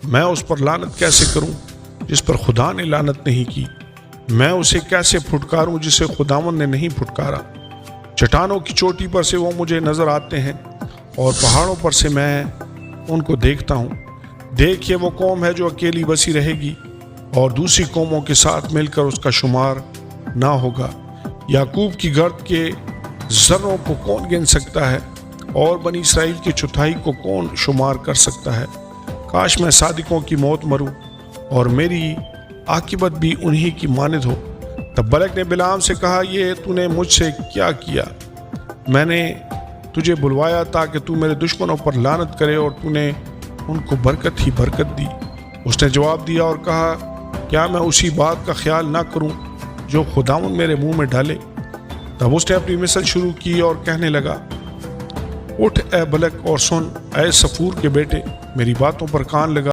میں اس پر لعنت کیسے کروں جس پر خدا نے لعنت نہیں کی؟ میں اسے کیسے پھٹکاروں جسے خداوند نے نہیں پھٹکارا؟ چٹانوں کی چوٹی پر سے وہ مجھے نظر آتے ہیں اور پہاڑوں پر سے میں ان کو دیکھتا ہوں۔ دیکھیے وہ قوم ہے جو اکیلی بسی رہے گی اور دوسری قوموں کے ساتھ مل کر اس کا شمار نہ ہوگا۔ یعقوب کی گرد کے ذروں کو کون گن سکتا ہے اور بنی اسرائیل کی چوتھائی کو کون شمار کر سکتا ہے؟ کاش میں صادقوں کی موت مروں اور میری عاقبت بھی انہی کی مانند ہو۔ تب بلک نے بلعام سے کہا، یہ تو نے مجھ سے کیا کیا؟ میں نے تجھے بلوایا تاکہ تو میرے دشمنوں پر لعنت کرے اور تو نے ان کو برکت ہی برکت دی۔ اس نے جواب دیا اور کہا، کیا میں اسی بات کا خیال نہ کروں جو خداوند میرے منہ میں ڈالے؟ تب اس نے اپنی مثل شروع کی اور کہنے لگا، اٹھ اے بلک اور سن، اے صفور کے بیٹے، میری باتوں پر کان لگا۔